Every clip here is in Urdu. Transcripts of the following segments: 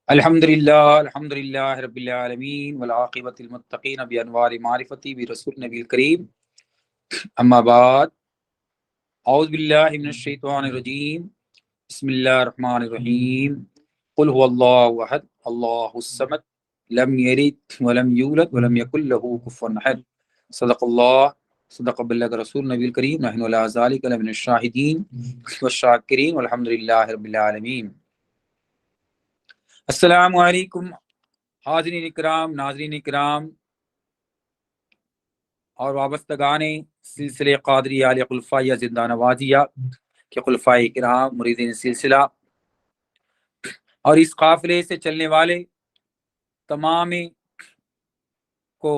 الحمدللہ رب العالمین والعاقبۃ للمتقین بانوار معرفتی برسول نبی الکریم اما بعد اعوذ باللہ من الشیطان الرجیم بسم اللہ الرحمن الرحیم قل هو اللہ احد اللہ الصمد لم یلد ولم یولد ولم یکن له کفوا احد صدق اللہ صدق بلغ رسول نبی الکریم نحن علی ذلک لمن الشاہدین والشاکرین والحمدللہ رب العالمین۔ السلام علیکم حاضرین اکرام، ناظرین اکرام اور وابستگان سلسلے قادریہ علی خلفائیہ زندہ نوازیہ کے خلفائے اکرام مریدین سلسلہ اور اس قافلے سے چلنے والے تمام کو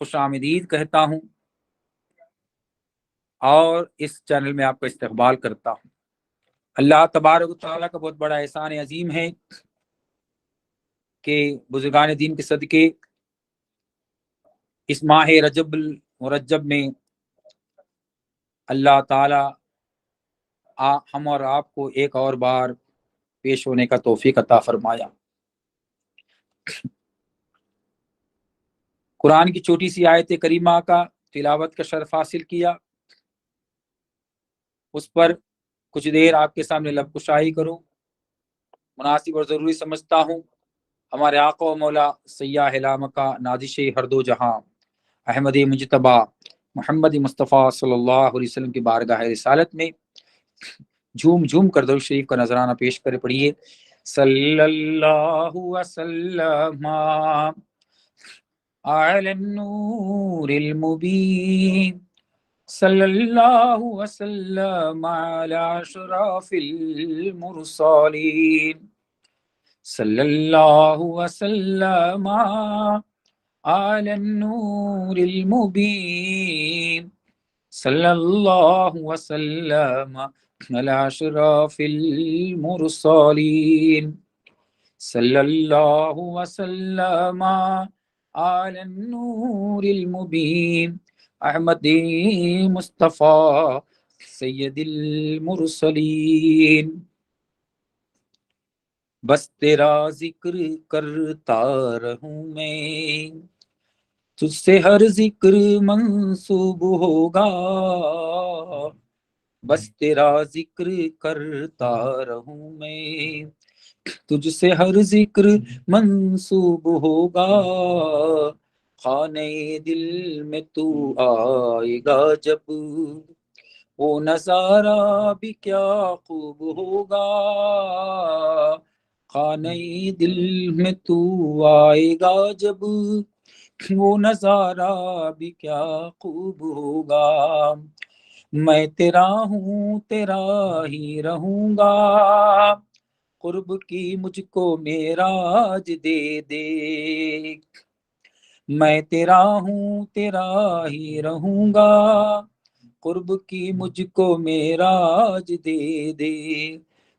خوش آمدید کہتا ہوں اور اس چینل میں آپ کا استقبال کرتا ہوں۔ اللہ تبارک و تعالیٰ کا بہت بڑا احسان عظیم ہے کہ بزرگان دین کے صدقے اس ماہ رجب المرجب میں اللہ تعالی ہم اور آپ کو ایک اور بار پیش ہونے کا توفیق عطا فرمایا۔ قرآن کی چھوٹی سی آیت کریمہ کا تلاوت کا شرف حاصل کیا، اس پر کچھ دیر آپ کے سامنے لب کشائی کروں، مناسب اور ضروری سمجھتا ہوں۔ ہمارے آقا و مولا سیاح علامہ کا نازش ہر دو جہاں احمد مجتبیٰ محمد مصطفیٰ صلی اللہ علیہ وسلم کی بارگاہ رسالت میں جھوم جھوم کر درود شریف کا نذرانہ پیش کرے پڑھیے۔ صلی اللہ وسلم علی النور المبین، صلی اللہ وسلم علی اشرف المرسلین، صلی اللہ وسلم علی النور المبین، صلی اللہ وسلم علی اشرف المرسلین، صلی اللہ وسلم علی النور المبین، احمد مصطفیٰ سید المرسلین۔ بس تیرا ذکر کرتا رہوں میں، تجھ سے ہر ذکر منسوب ہوگا، بس تیرا ذکر کرتا رہوں میں، تجھ سے ہر ذکر منسوب ہوگا، خانے دل میں تو آئے گا جب، وہ نظارہ بھی کیا خوب ہوگا، خانے دل میں تو آئے گا جب، وہ نظارہ بھی کیا خوب ہوگا، میں تیرا ہوں تیرا ہی رہوں گا، قرب کی مجھ کو معراج دے دے، میں تیرا ہوں تیرا ہی رہوں گا، قرب کی مجھ کو معراج دے دے،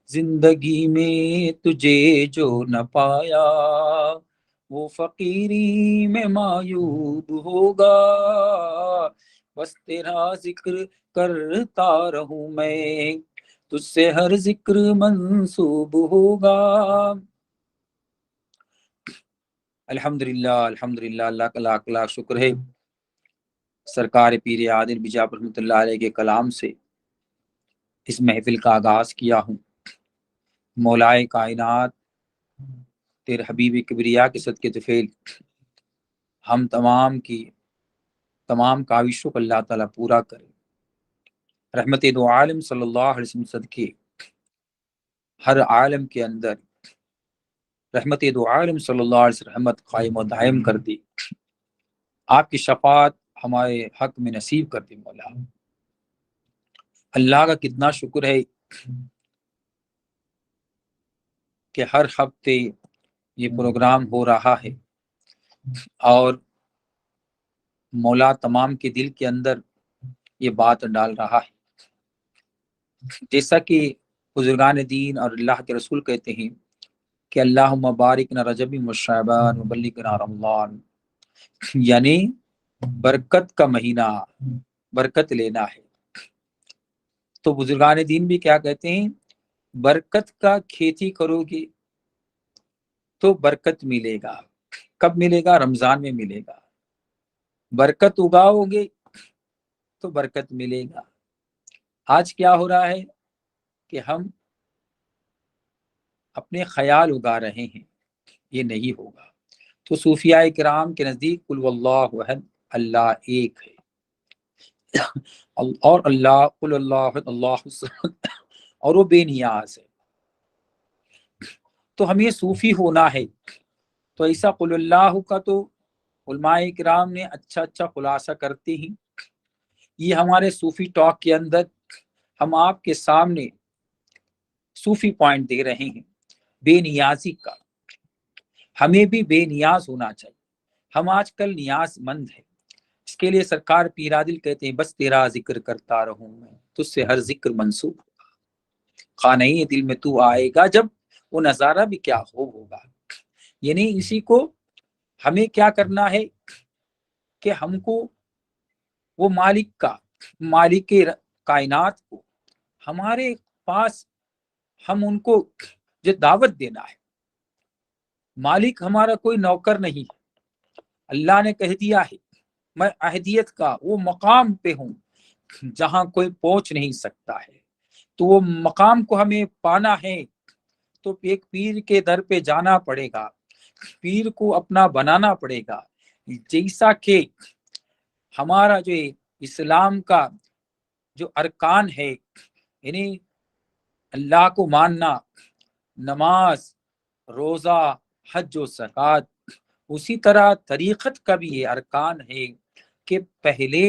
زندگی میں تجھے جو نہ پایا، وہ فقیری میں معیوب ہوگا، بس تیرا ذکر کرتا رہوں میں، تجھ سے ہر ذکر منسوب ہوگا۔ الحمدللہ اللہ کا لاکھ لاکھ شکر ہے، سرکار پیر عادل بجا رحمۃ اللہ علیہ کے کلام سے اس محفل کا آغاز کیا ہوں۔ مولائے کائنات تیرے حبیب کبریا کے صدقے طفیل ہم تمام کی تمام کاوشوں کو اللہ تعالیٰ پورا کرے، رحمت دو عالم صلی اللہ علیہ وسلم صدقے ہر عالم کے اندر رحمت دو عالم صلی اللہ علیہ وسلم رحمت قائم و دائم کر دی، آپ کی شفاعت ہمارے حق میں نصیب کر دی۔ مولا اللہ کا کتنا شکر ہے کہ ہر ہفتے یہ پروگرام ہو رہا ہے اور مولا تمام کے دل کے اندر یہ بات ڈال رہا ہے، جیسا کہ بزرگان دین اور اللہ کے رسول کہتے ہیں کہ اللہم بارکنا رجب و شعبان وبلغنا رمضان، یعنی برکت کا مہینہ، برکت لینا ہے۔ تو بزرگان دین بھی کیا کہتے ہیں، برکت کا کھیتی کرو گے تو برکت ملے گا. کب ملے گا؟ رمضان میں ملے گا. برکت اگاؤ گے تو برکت ملے گا. آج کیا ہو رہا ہے کہ ہم اپنے خیال اگا رہے ہیں، یہ نہیں ہوگا. تو صوفیاء کرام کے نزدیک قل واللہ احد، اللہ ایک ہے، اور اللہ قل اللہ اللہ الصمد، اور وہ بے نیاز ہے. تو ہمیں صوفی ہونا ہے تو ایسا قل اللہ کا تو علماء کرام نے اچھا خلاصہ کرتے ہیں. یہ ہمارے صوفی ٹاک کے اندر ہم آپ کے سامنے صوفی پوائنٹ دے رہے ہیں بے نیازی کا. ہمیں بھی بے نیاز ہونا چاہیے. ہم آج کل نیاز مند ہیں. اس کے لیے سرکار پیر عادل کہتے ہیں بس تیرا ذکر کرتا رہوں میں، تجھ سے ہر ذکر منسوب ہوگا. خانہ دل میں تو آئے گا جب، وہ نظارہ بھی کیا ہوگا. یعنی اسی کو ہمیں کیا کرنا ہے کہ ہم کو وہ مالک کائنات کو ہمارے پاس ہم ان کو جو دعوت دینا ہے. مالک ہمارا کوئی نوکر نہیں ہے. اللہ نے کہہ دیا ہے میں اہدیت کا وہ مقام پہ ہوں جہاں کوئی پہنچ نہیں سکتا ہے. تو وہ مقام کو ہمیں پانا ہے تو ایک پیر کے در پہ جانا پڑے گا، پیر کو اپنا بنانا پڑے گا. جیسا کہ ہمارا جو اسلام کا جو ارکان ہے، یعنی اللہ کو ماننا، نماز، روزہ، حج و زکوٰۃ، اسی طرح طریقت کا بھی یہ ارکان ہے کہ پہلے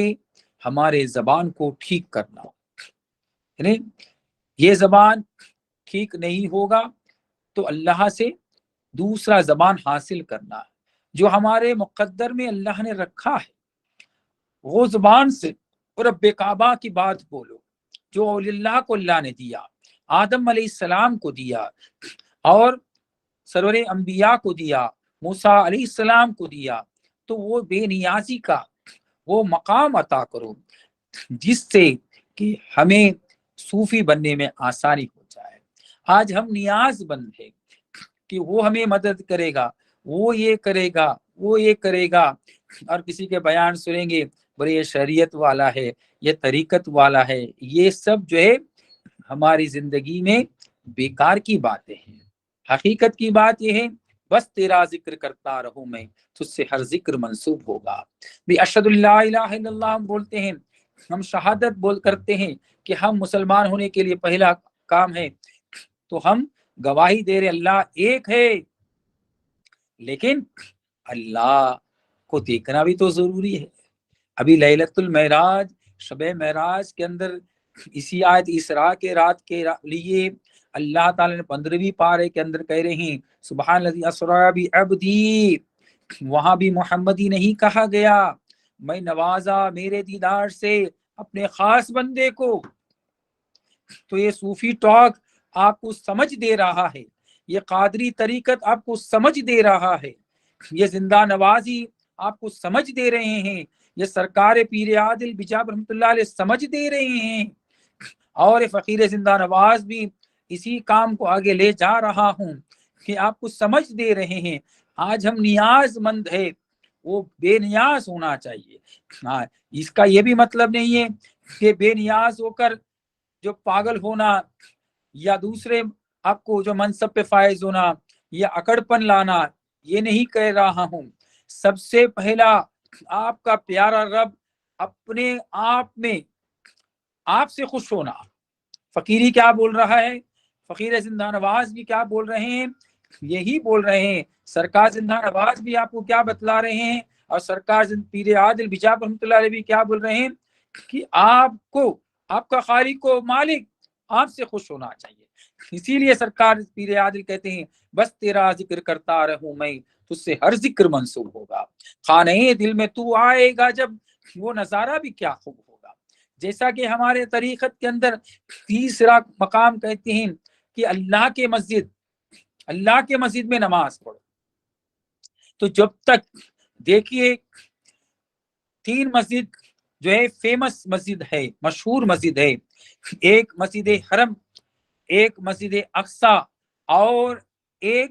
ہمارے زبان کو ٹھیک کرنا. یعنی یہ زبان ٹھیک نہیں ہوگا تو اللہ سے دوسرا زبان حاصل کرنا جو ہمارے مقدر میں اللہ نے رکھا ہے، وہ زبان سے رب کعبہ کی بات بولو جو اللہ کو اللہ نے دیا، آدم علیہ السلام کو دیا اور سرور انبیاء کو دیا، موسیٰ علیہ السلام کو دیا. تو وہ بے نیازی کا وہ مقام عطا کرو جس سے کہ ہمیں صوفی بننے میں آسانی ہو جائے. آج ہم نیاز بند ہیں کہ وہ ہمیں مدد کرے گا، وہ یہ کرے گا، وہ یہ کرے گا، اور کسی کے بیان سنیں گے بڑے یہ شریعت والا ہے، یہ طریقت والا ہے. یہ سب جو ہے ہماری زندگی میں بیکار کی باتیں ہیں. حقیقت کی بات یہ ہے بس تیرا ذکر کرتا رہوں میں، تجھ سے ہر ذکر منسوب ہوگا. بھی اشہد اللہ الہ الا اللہ ہم بولتے ہیں، ہم شہادت بول کرتے ہیں کہ ہم مسلمان ہونے کے لیے پہلا کام ہے تو ہم گواہی دے رہے اللہ ایک ہے، لیکن اللہ کو دیکھنا بھی تو ضروری ہے. ابھی لیلۃ المعراج، شب معراج کے اندر اسی آیت اسراء کے رات کے لیے اللہ تعالیٰ نے 15ویں پارے کے اندر کہہ رہے ہیں سبحان الذی اسری بعبدی. وہاں بھی محمدی نہیں کہا گیا، میں نوازا میرے دیدار سے اپنے خاص بندے کو. تو یہ صوفی ٹاک آپ کو سمجھ دے رہا ہے، یہ قادری طریقت آپ کو سمجھ دے رہا ہے، یہ زندہ نوازی آپ کو سمجھ دے رہے ہیں، یہ سرکار پیر عادل بجاب رحمۃ اللہ علیہ سمجھ دے رہے ہیں، اور فقیر زندہ نواز بھی اسی کام کو آگے لے جا رہا ہوں کہ آپ کو سمجھ دے رہے ہیں. آج ہم نیاز مند ہے، وہ بے نیاز ہونا چاہیے. ہاں، اس کا یہ بھی مطلب نہیں ہے کہ بے نیاز ہو کر جو پاگل ہونا یا دوسرے آپ کو جو منصب پہ فائز ہونا یا اکڑپن لانا، یہ نہیں کہہ رہا ہوں. سب سے پہلا آپ کا پیارا رب اپنے آپ میں آپ سے خوش ہونا. فقیری کیا بول رہا ہے، فقیر زندہ نواز بھی کیا بول رہے ہیں، یہی بول رہے ہیں. سرکار زندہ نواز بھی آپ کو کیا بتلا رہے ہیں، اور سرکار پیر عادل بجاب رحمۃ اللہ علیہ بھی کیا بول رہے ہیں کہ آپ کو آپ کا خالق و مالک آپ سے خوش ہونا چاہیے. اسی لیے سرکار پیر عادل کہتے ہیں بس تیرا ذکر کرتا رہوں میں، تجھ سے ہر ذکر منسوب ہوگا. خانہ دل میں تو آئے گا جب، وہ نظارہ بھی کیا خوب ہوگا. جیسا کہ ہمارے طریقت کے اندر تیسرا مقام کہتے ہیں کہ اللہ کے مسجد میں نماز پڑھو. تو جب تک دیکھیے 3 مسجد جو ہے فیمس مسجد ہے، مشہور مسجد ہے، ایک مسجد حرم، ایک مسجد اقصی، اور ایک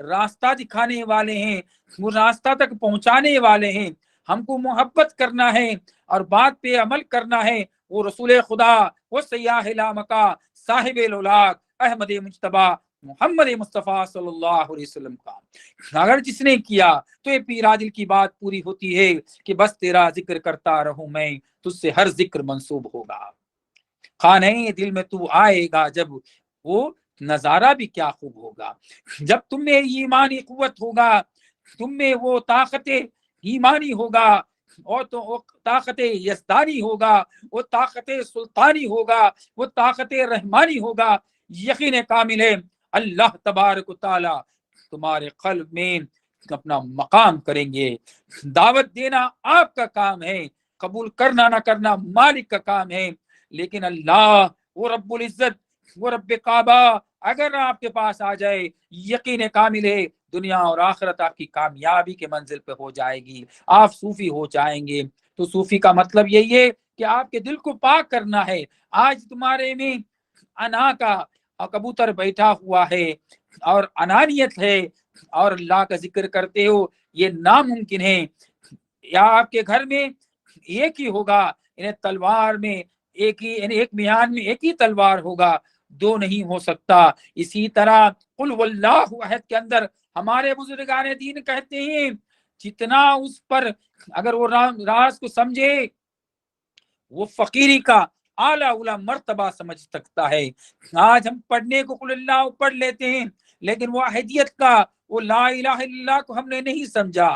راستہ دکھانے والے ہیں، وہ راستہ تک پہنچانے والے ہیں. ہم کو محبت کرنا ہے اور بات پہ عمل کرنا ہے. وہ رسول خدا، وہ سیاح لامکا، صاحب لولاک، احمد مجتبی محمد مصطفیٰ صلی اللہ علیہ وسلم کا اگر جس نے کیا تو یہ پیر عادل کی بات پوری ہوتی ہے کہ بس تیرا ذکر کرتا رہوں میں، تجھ سے ہر ذکر منسوب ہوگا. خانہ دل میں تو آئے گا جب، وہ نظارہ بھی کیا خوب ہوگا. جب تم میں ایمانی قوت ہوگا، تم میں وہ طاقت ایمانی ہوگا، اور تو وہ طاقت یزدانی ہوگا، وہ طاقت سلطانی ہوگا، وہ طاقت رحمانی ہوگا. یقین کامل ہے اللہ تبارک و تعالی تمہارے قلب میں اپنا مقام کریں گے. دعوت دینا آپ کا کام ہے، قبول کرنا نہ کرنا مالک کا کام ہے. لیکن اللہ وہ رب العزت، وہ رب کعبہ اگر آپ کے پاس آ جائے، یقین کامل ہے دنیا اور آخرت آپ کی کامیابی کے منزل پہ ہو جائے گی، آپ صوفی ہو جائیں گے. تو صوفی کا مطلب یہی ہے کہ آپ کے دل کو پاک کرنا ہے. آج تمہارے میں انا کا کبوتر بیٹھا ہوا ہے اور انانیت ہے اور اللہ کا ذکر کرتے ہو، یہ ناممکن ہے. یا آپ کے گھر میں ایک ہی ہوگا، انہیں تلوار میں ایک ہی، یعنی ایک میان میں ایک ہی تلوار ہوگا، دو نہیں ہو سکتا. اسی طرح قل واللہ احد کے اندر ہمارے بزرگان دین کہتے ہیں جتنا اس پر اگر وہ راز کو سمجھے، وہ فقیری کا اعلیٰ اولا مرتبہ سمجھ سکتا ہے. آج ہم پڑھنے کو قل اللہ پڑھ لیتے ہیں، لیکن وہ احدیت کا، وہ لا الہ الا اللہ کو ہم نے نہیں سمجھا،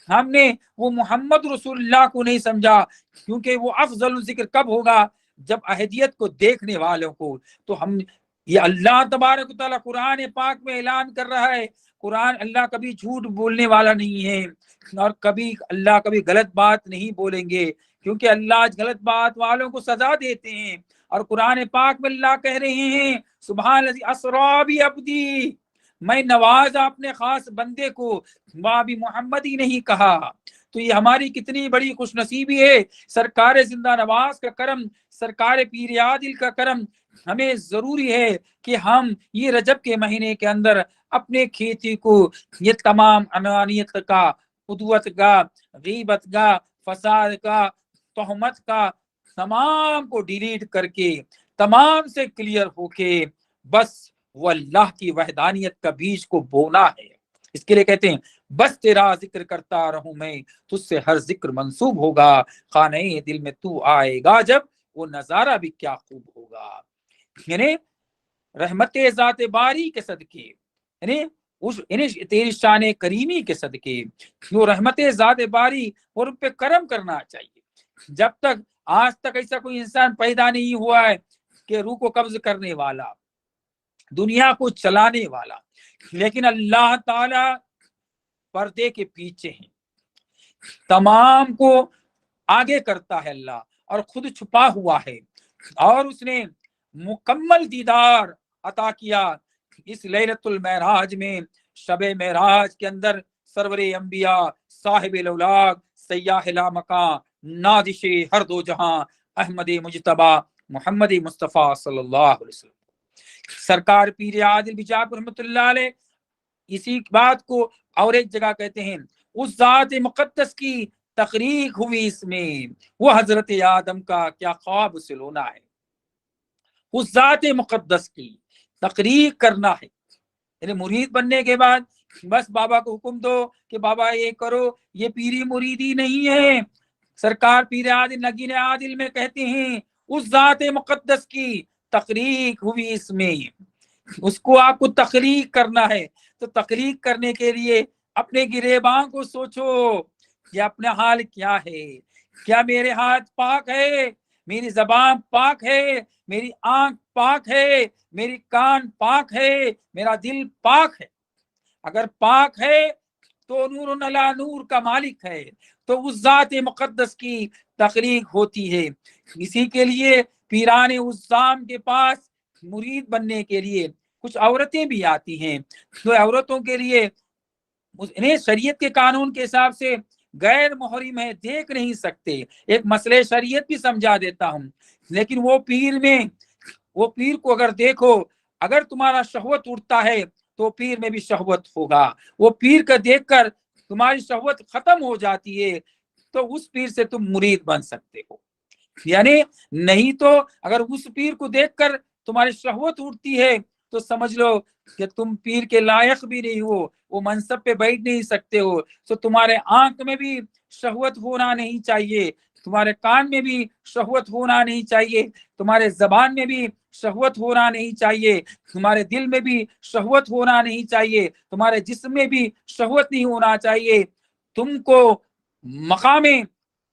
ہم نے وہ محمد رسول اللہ کو نہیں سمجھا. کیونکہ وہ افضل ذکر کب ہوگا؟ جب احدیت کو دیکھنے والوں کو. تو ہم یہ اللہ تبارک و تعالیٰ قرآن پاک میں اعلان کر رہا ہے، قرآن اللہ کبھی جھوٹ بولنے والا نہیں ہے، اور کبھی اللہ کبھی غلط بات نہیں بولیں گے، کیونکہ اللہ غلط بات والوں کو سزا دیتے ہیں. اور قرآن پاک میں اللہ کہہ رہے ہیں سبحان الذی اسریٰ بعبدی، میں نوازا اپنے خاص بندے کو، وہاں بھی محمد ہی نہیں کہا. تو یہ ہماری کتنی بڑی خوش نصیبی ہے. سرکار زندہ نواز کا کرم، سرکار پیر عادل کا کرم. ہمیں ضروری ہے کہ ہم یہ رجب کے مہینے کے اندر اپنے کھیتی کو یہ تمام انانیت کا، عدوت کا، غیبت کا، فساد کا، تہمت کا، تمام کو ڈیلیٹ کر کے، تمام سے کلیئر ہو کے بس وہ اللہ کی وحدانیت کا بیج کو بونا ہے. اس کے لیے کہتے ہیں بس تیرا ذکر کرتا رہوں میں، تجھ سے ہر ذکر منسوب ہوگا. خانہ دل میں تو آئے گا جب، وہ نظارہ بھی کیا خوب ہوگا. یعنی رحمت ذات باری کے صدقے، یعنی تیری شان کریمی کے صدقے، وہ رحمت ذات باری اور ان پہ کرم کرنا چاہیے. جب تک آج تک ایسا کوئی انسان پیدا نہیں ہوا ہے کہ روح کو قبض کرنے والا، دنیا کو چلانے والا، لیکن اللہ تعالی پردے کے پیچھے ہیں، تمام کو آگے کرتا ہے اللہ، اور خود چھپا ہوا ہے. اور اس نے مکمل دیدار عطا کیا اس لیلۃ المعراج میں، شب معراج کے اندر سرور انبیاء، صاحب الاولاق، سیاح لامکاں، نادش ہر دو جہاں، احمد مجتبی محمد مصطفیٰ صلی اللہ علیہ وسلم. سرکار پیر عادل بیجاپور رحمۃ اللہ علیہ اسی بات کو اور ایک جگہ کہتے ہیں، اس ذات مقدس کی تخریق ہوئی اس میں، وہ حضرت آدم کا کیا خواب سلونا ہے. اس ذات مقدس کی تقریق کرنا ہے. یعنی مرید بننے کے بعد بس بابا کو حکم دو کہ بابا یہ کرو، یہ پیری مریدی نہیں ہے. سرکار پیر عادل نگین عادل میں کہتے ہیں اس ذات مقدس کی تخریق ہوئی اس میں، اس کو آپ کو تخلیق کرنا ہے. تو تخلیق کرنے کے لیے اپنے گریباں کو سوچو کہ اپنا حال کیا ہے. کیا میرے ہاتھ پاک ہے، میری زبان پاک ہے، میری آنکھ پاک ہے، میری کان پاک ہے، میرا دل پاک ہے؟ اگر پاک ہے تو نور علی نور کا مالک ہے، تو اس ذات مقدس کی تخلیق ہوتی ہے. اسی کے لیے پیران عظام کے پاس مرید بننے کے لیے کچھ عورتیں بھی آتی ہیں. تو عورتوں کے لیے انہیں شریعت کے قانون کے حساب سے غیر محرم ہے، دیکھ نہیں سکتے. ایک مسئلہ شریعت بھی سمجھا دیتا ہوں. لیکن وہ پیر کو اگر دیکھو، اگر تمہارا شہوت اٹھتا ہے تو پیر میں بھی شہوت ہوگا. وہ پیر کا دیکھ کر تمہاری شہوت ختم ہو جاتی ہے تو اس پیر سے تم مرید بن سکتے ہو. یعنی نہیں تو اگر اس پیر کو دیکھ کر تمہاری شہوت اٹھتی ہے تو سمجھ لو کہ تم پیر کے لائق بھی نہیں ہو, وہ منصب پہ بیٹھ نہیں سکتے ہو. تو تمہارے آنکھ میں بھی شہوت ہونا نہیں چاہیے, تمہارے کان میں بھی شہوت ہونا نہیں چاہیے, تمہارے زبان میں بھی شہوت ہونا نہیں چاہیے, تمہارے دل میں بھی شہوت ہونا نہیں چاہیے, تمہارے جسم میں بھی شہوت نہیں ہونا چاہیے. تم کو مقام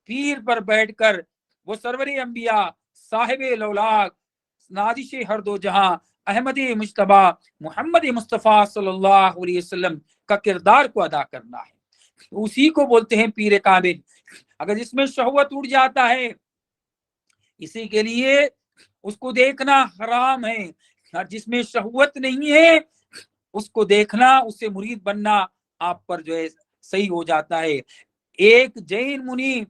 پیر پر بیٹھ کر وہ سرور انبیاء, صاحب لولاک, نازش ہر دو جہاں, احمد مجتبی محمد مصطفیٰ صلی اللہ علیہ وسلم کا کردار کو ادا کرنا ہے. اسی کو بولتے ہیں پیر کامل. اگر جس میں شہوت اٹھ جاتا ہے اسی کے لیے اس کو دیکھنا حرام ہے, اور جس میں شہوت نہیں ہے اس کو دیکھنا, اس سے مرید بننا آپ پر جو ہے صحیح ہو جاتا ہے. ایک جین منی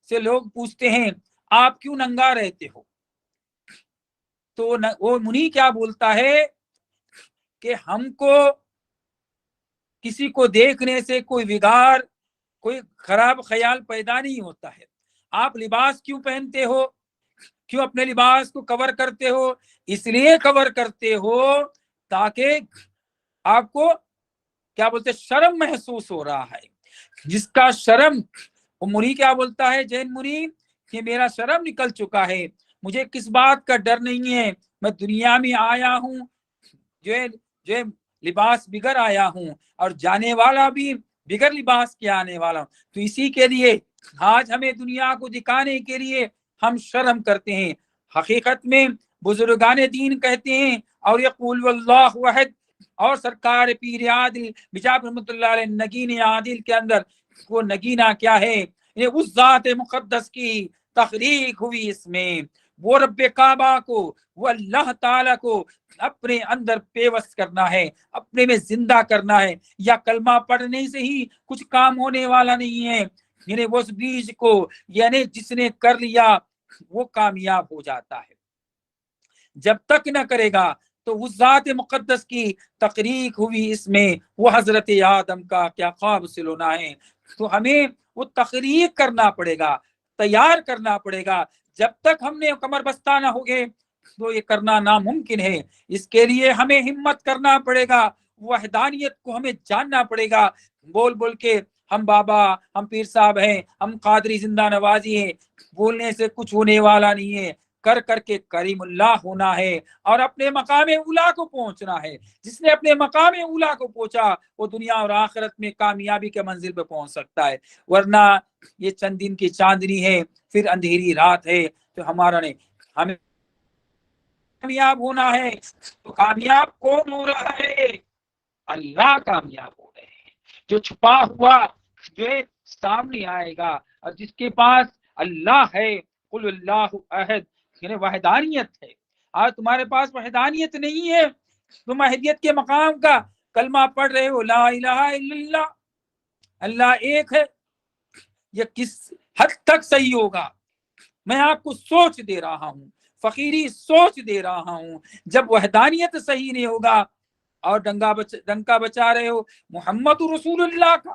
سے لوگ پوچھتے ہیں آپ کیوں ننگا رہتے ہو, تو وہ منی کیا بولتا ہے کہ ہم کو کسی کو دیکھنے سے کوئی بگاڑ, کوئی خراب خیال پیدا نہیں ہوتا ہے. آپ لباس کیوں پہنتے ہو, کیوں اپنے لباس کو کور کرتے ہو, اس لیے کور کرتے ہو تاکہ آپ کو کیا بولتے شرم محسوس ہو رہا ہے. جس کا شرم, وہ منی کیا بولتا ہے جین منی کہ میرا شرم نکل چکا ہے, مجھے کس بات کا ڈر نہیں ہے, میں دنیا میں آیا ہوں جو لباس بگڑ آیا ہوں اور جانے والا بھی بغیر لباس کے آنے والا ہوں. تو اسی کے لیے آج ہمیں دنیا کو دکھانے کے لیے ہم شرم کرتے ہیں. حقیقت میں بزرگان دین کہتے ہیں اور یقول واللہ احد, اور سرکار پیر عادل بجاپ رحمۃ اللہ علیہ نگین عادل کے اندر وہ نگینہ کیا ہے, یہ اس ذات مقدس کی تخلیق ہوئی. اس میں وہ رب کعبہ کو, وہ اللہ تعالیٰ کو اپنے اندر پیوست کرنا ہے, اپنے میں زندہ کرنا ہے. یا کلمہ پڑھنے سے ہی کچھ کام ہونے والا نہیں ہے, یعنی وہ اس بیج کو یعنی جس نے کر لیا وہ کامیاب ہو جاتا ہے. جب تک نہ کرے گا تو اس ذات مقدس کی تخلیق ہوئی اس میں وہ حضرت آدم کا کیا خواب سے ہونا ہے. تو ہمیں وہ تخلیق کرنا پڑے گا, تیار کرنا پڑے گا. جب تک ہم نے کمر بستہ نہ ہوگے تو یہ کرنا ناممکن ہے. اس کے لیے ہمیں ہمت کرنا پڑے گا, وحدانیت کو ہمیں جاننا پڑے گا. بول بول کے ہم بابا, ہم پیر صاحب ہیں, ہم قادری زندہ نوازی ہیں, بولنے سے کچھ ہونے والا نہیں ہے. کر کر کے کریم اللہ ہونا ہے اور اپنے مقام اولا کو پہنچنا ہے. جس نے اپنے مقام اولا کو پہنچا وہ دنیا اور آخرت میں کامیابی کے منزل پہ پہنچ سکتا ہے. ورنہ یہ چند دن کی چاندنی ہے, پھر اندھیری رات ہے. تو ہمارا نہیں, ہمیں کامیاب ہونا ہے. تو کامیاب کون ہو رہا ہے؟ اللہ کامیاب ہو رہے ہیں. جو چھپا ہوا جو سامنے آئے گا, اور جس کے پاس اللہ ہے, قل اللہ احد, یعنی وحدانیت ہے. آج تمہارے پاس وحدانیت نہیں ہے, تم احدیت کے مقام کا کلمہ پڑھ رہے ہو, لا الہ الا اللہ, اللہ ایک ہے. یہ کس حد تک صحیح ہوگا؟ میں آپ کو سوچ دے رہا ہوں, فقیری سوچ دے رہا ہوں. جب وحدانیت صحیح نہیں ہوگا اور ڈنکا بچا رہے ہو محمد رسول اللہ کا,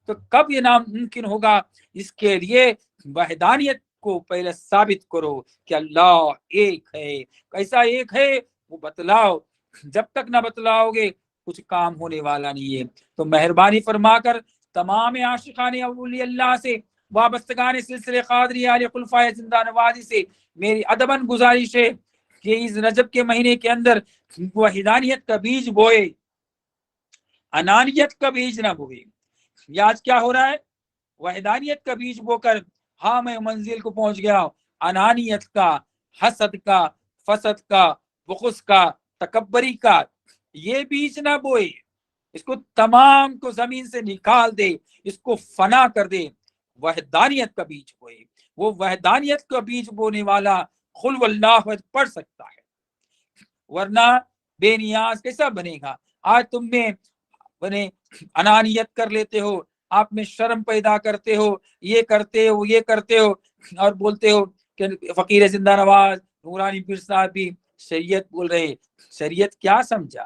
تو کب یہ ناممکن ہوگا؟ اس کے لیے وحدانیت کو پہلے ثابت کرو کہ اللہ ایک ہے. کیسا ایک ہے وہ بتلاؤ. جب تک نہ بتلاؤ گے کچھ کام ہونے والا نہیں ہے. تو مہربانی فرما کر تمام عاشقان اولیاء اللہ سے, وابستگان سلسلے قادری علی خلفائے زندہ نوازی سے میری ادباً گزارش ہے کہ اس رجب کے مہینے کے اندر وحدانیت کا بیج بوئے, انانیت کا بیج نہ بوئے. یہ آج کیا ہو رہا ہے؟ وحدانیت کا بیج بو کر ہاں میں منزل کو پہنچ گیا, انانیت کا, حسد کا, فسد کا, بغض کا, تکبری کا یہ بیج نہ بوئے. اس کو تمام کو زمین سے نکال دے, اس کو فنا کر دے. وحدانیت کا بیج بوئے. وہ وحدانیت کا بیج بونے والا قل واللہ پڑھ سکتا ہے, ورنہ بے نیاز کیسا بنے گا؟ آج تم میں بنے انانیت کر لیتے ہو, آپ میں شرم پیدا کرتے ہو, یہ کرتے ہو یہ کرتے ہو, اور بولتے ہو کہ فقیر زندہ نواز نورانی پیر صاحب بھی شریعت بول رہے. شریعت کیا سمجھا؟